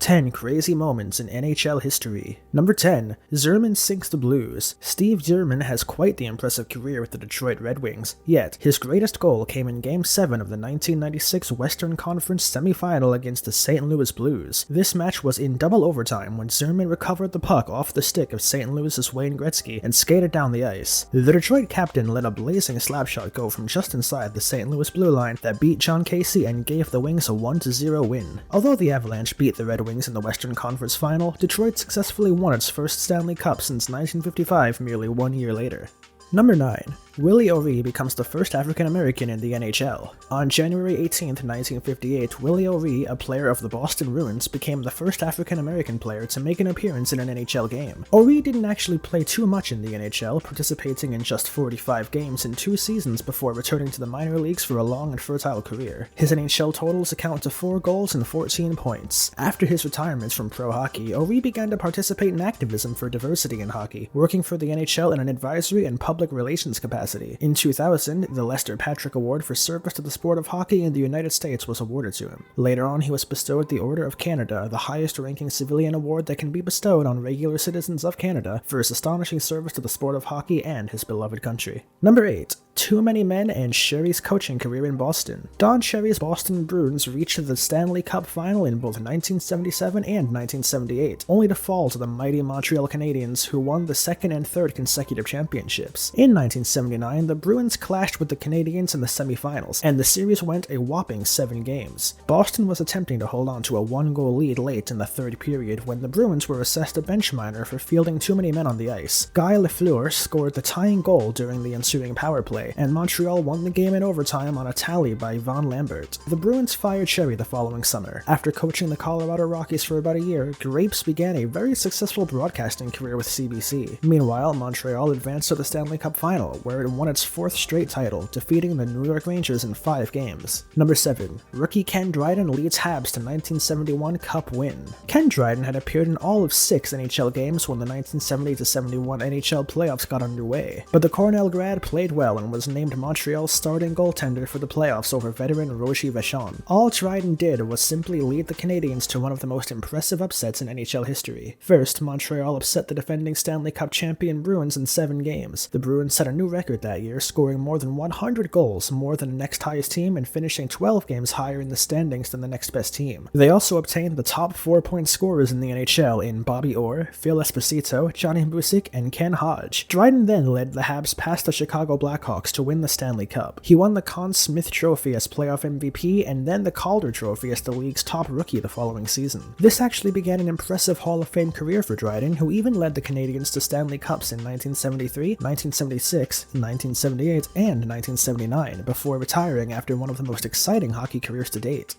10 Crazy Moments in NHL History. Number 10. Zerman sinks the Blues. Steve Zerman has quite the impressive career with the Detroit Red Wings, yet his greatest goal came in Game 7 of the 1996 Western Conference semifinal against the St. Louis Blues. This match was in double overtime when Zerman recovered the puck off the stick of St. Louis's Wayne Gretzky and skated down the ice. The Detroit captain let a blazing slapshot go from just inside the St. Louis blue line that beat John Casey and gave the Wings a 1-0 win. Although the Avalanche beat the Red Wings in the Western Conference Final, Detroit successfully won its first Stanley Cup since 1955, merely 1 year later. Number 9. Willie O'Ree becomes the first African-American in the NHL. On January 18, 1958, Willie O'Ree, a player of the Boston Bruins, became the first African-American player to make an appearance in an NHL game. O'Ree didn't actually play too much in the NHL, participating in just 45 games in 2 seasons before returning to the minor leagues for a long and fertile career. His NHL totals account to 4 goals and 14 points. After his retirement from pro hockey, O'Ree began to participate in activism for diversity in hockey, working for the NHL in an advisory and public relations capacity. In 2000, the Lester Patrick Award for service to the sport of hockey in the United States was awarded to him. Later on, he was bestowed the Order of Canada, the highest-ranking civilian award that can be bestowed on regular citizens of Canada for his astonishing service to the sport of hockey and his beloved country. Number 8. Too Many Men and Sherry's coaching career in Boston. Don Cherry's Boston Bruins reached the Stanley Cup final in both 1977 and 1978, only to fall to the mighty Montreal Canadiens, who won the second and third consecutive championships. In 1979, the Bruins clashed with the Canadiens in the semifinals, and the series went a whopping 7 games. Boston was attempting to hold on to a 1-goal lead late in the third period when the Bruins were assessed a bench minor for fielding too many men on the ice. Guy Lafleur scored the tying goal during the ensuing power play, and Montreal won the game in overtime on a tally by Von Lambert. The Bruins fired Cherry the following summer. After coaching the Colorado Rockies for about a year, Grapes began a very successful broadcasting career with CBC. Meanwhile, Montreal advanced to the Stanley Cup Final, where it won its 4th straight title, defeating the New York Rangers in 5 games. Number 7. Rookie Ken Dryden leads Habs to 1971 Cup win. Ken Dryden had appeared in all of 6 NHL games when the 1970-71 NHL playoffs got underway, but the Cornell grad played well and was named Montreal's starting goaltender for the playoffs over veteran Roger Vachon. All Dryden did was simply lead the Canadiens to one of the most impressive upsets in NHL history. First, Montreal upset the defending Stanley Cup champion Bruins in 7 games. The Bruins set a new record that year, scoring more than 100 goals, more than the next highest team, and finishing 12 games higher in the standings than the next best team. They also obtained the top 4-point scorers in the NHL in Bobby Orr, Phil Esposito, Johnny Busick, and Ken Hodge. Dryden then led the Habs past the Chicago Blackhawks to win the Stanley Cup. He won the Conn Smythe Trophy as playoff MVP and then the Calder Trophy as the league's top rookie the following season. This actually began an impressive Hall of Fame career for Dryden, who even led the Canadiens to Stanley Cups in 1973, 1976, 1978, and 1979, before retiring after one of the most exciting hockey careers to date.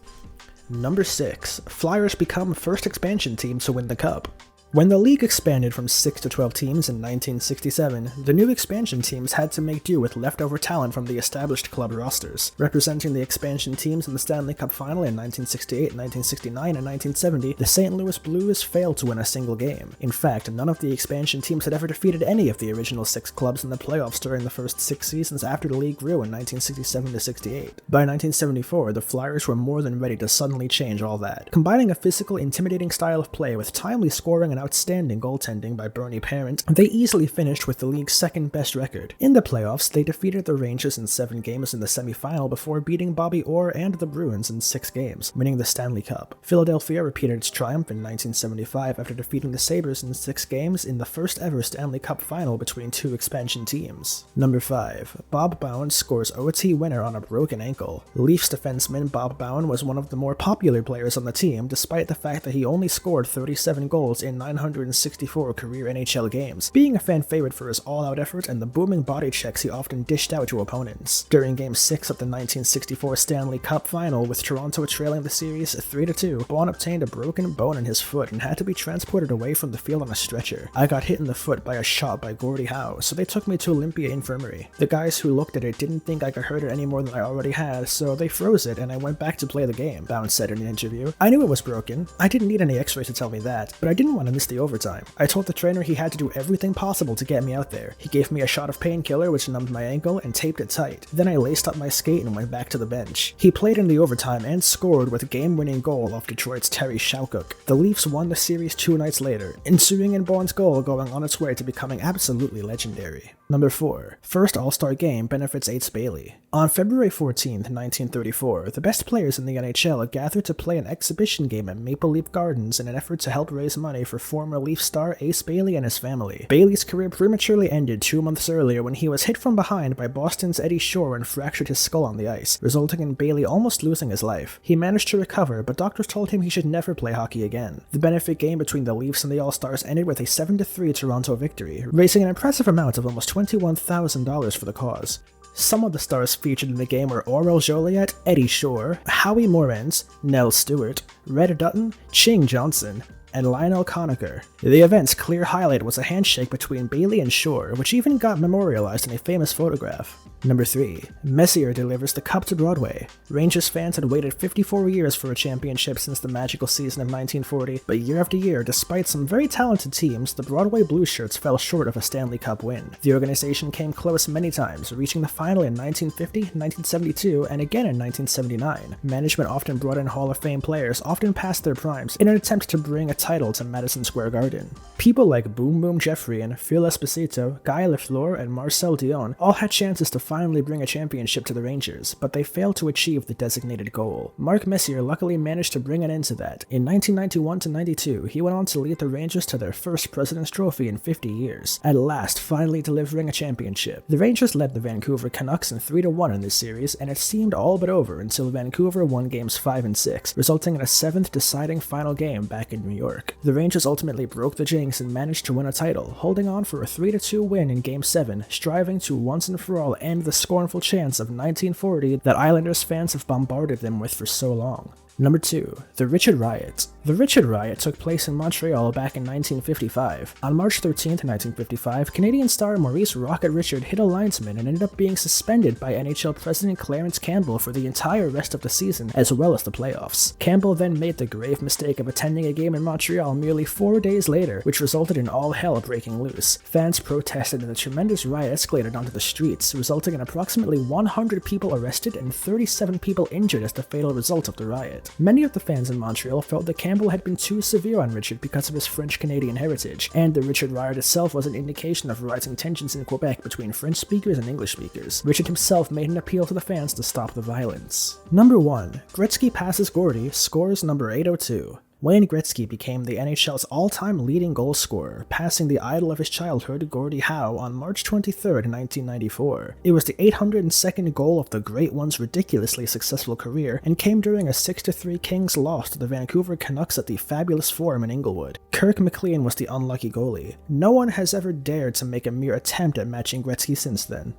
Number 6. Flyers become first expansion team to win the Cup. When the league expanded from 6 to 12 teams in 1967, the new expansion teams had to make do with leftover talent from the established club rosters. Representing the expansion teams in the Stanley Cup Final in 1968, 1969, and 1970, the St. Louis Blues failed to win a single game. In fact, none of the expansion teams had ever defeated any of the original 6 clubs in the playoffs during the first 6 seasons after the league grew in 1967 to 68. By 1974, the Flyers were more than ready to suddenly change all that. Combining a physical, intimidating style of play with timely scoring and outstanding goaltending by Bernie Parent, they easily finished with the league's second-best record. In the playoffs, they defeated the Rangers in 7 games in the semifinal before beating Bobby Orr and the Bruins in 6 games, winning the Stanley Cup. Philadelphia repeated its triumph in 1975 after defeating the Sabres in 6 games in the first-ever Stanley Cup final between 2 expansion teams. Number 5. Bob Bowen scores OT winner on a broken ankle. Leafs defenseman Bob Bowen was one of the more popular players on the team, despite the fact that he only scored 37 goals in 964 career NHL games, being a fan favorite for his all-out effort and the booming body checks he often dished out to opponents. During Game 6 of the 1964 Stanley Cup Final, with Toronto trailing the series 3-2, Bowen obtained a broken bone in his foot and had to be transported away from the field on a stretcher. I got hit in the foot by a shot by Gordie Howe, so they took me to Olympia Infirmary. The guys who looked at it didn't think I could hurt it any more than I already had, so they froze it and I went back to play the game, Bowen said in an interview. I knew it was broken. I didn't need any x-rays to tell me that, but I didn't want to missed the overtime. I told the trainer he had to do everything possible to get me out there. He gave me a shot of painkiller which numbed my ankle and taped it tight. Then I laced up my skate and went back to the bench. He played in the overtime and scored with a game-winning goal off Detroit's Terry Schaukuk. The Leafs won the series 2 nights later, ensuing in Bourne's goal going on its way to becoming absolutely legendary. Number 4. First All-Star Game benefits Ace Bailey. On February 14, 1934, the best players in the NHL gathered to play an exhibition game at Maple Leaf Gardens in an effort to help raise money for former Leaf star Ace Bailey and his family. Bailey's career prematurely ended 2 months earlier when he was hit from behind by Boston's Eddie Shore and fractured his skull on the ice, resulting in Bailey almost losing his life. He managed to recover, but doctors told him he should never play hockey again. The benefit game between the Leafs and the All-Stars ended with a 7-3 Toronto victory, raising an impressive amount of almost $21,000 for the cause. Some of the stars featured in the game were Aurel Joliet, Eddie Shore, Howie Morenz, Nell Stewart, Red Dutton, Ching Johnson, and Lionel Conacher. The event's clear highlight was a handshake between Bailey and Shore, which even got memorialized in a famous photograph. Number 3. Messier delivers the cup to Broadway. Rangers fans had waited 54 years for a championship since the magical season of 1940, but year after year, despite some very talented teams, the Broadway Blueshirts fell short of a Stanley Cup win. The organization came close many times, reaching the final in 1950, 1972, and again in 1979. Management often brought in Hall of Fame players, often past their primes, in an attempt to bring a title to Madison Square Garden. People like Boom Boom Jeffrian, Phil Esposito, Guy Lafleur, and Marcel Dion all had chances to finally bring a championship to the Rangers, but they failed to achieve the designated goal. Mark Messier luckily managed to bring an end to that. In 1991-92, he went on to lead the Rangers to their first President's Trophy in 50 years, at last finally delivering a championship. The Rangers led the Vancouver Canucks in 3-1 in this series, and it seemed all but over until Vancouver won games 5 and 6, resulting in a 7th deciding final game back in New York. The Rangers ultimately broke the jinx and managed to win a title, holding on for a 3-2 win in Game 7, striving to once and for all end the scornful chants of 1940 that Islanders fans have bombarded them with for so long. Number 2. The Richard Riot. The Richard Riot took place in Montreal back in 1955. On March 13, 1955, Canadian star Maurice Rocket Richard hit a linesman and ended up being suspended by NHL President Clarence Campbell for the entire rest of the season, as well as the playoffs. Campbell then made the grave mistake of attending a game in Montreal merely 4 days later, which resulted in all hell breaking loose. Fans protested and the tremendous riot escalated onto the streets, resulting in approximately 100 people arrested and 37 people injured as the fatal result of the riot. Many of the fans in Montreal felt that Campbell had been too severe on Richard because of his French-Canadian heritage, and the Richard Riot itself was an indication of rising tensions in Quebec between French speakers and English speakers. Richard himself made an appeal to the fans to stop the violence. Number 1. Gretzky passes Gordy, scores number 802. Wayne Gretzky became the NHL's all-time leading goal scorer, passing the idol of his childhood, Gordie Howe, on March 23, 1994. It was the 802nd goal of the Great One's ridiculously successful career, and came during a 6-3 Kings loss to the Vancouver Canucks at the Fabulous Forum in Inglewood. Kirk McLean was the unlucky goalie. No one has ever dared to make a mere attempt at matching Gretzky since then.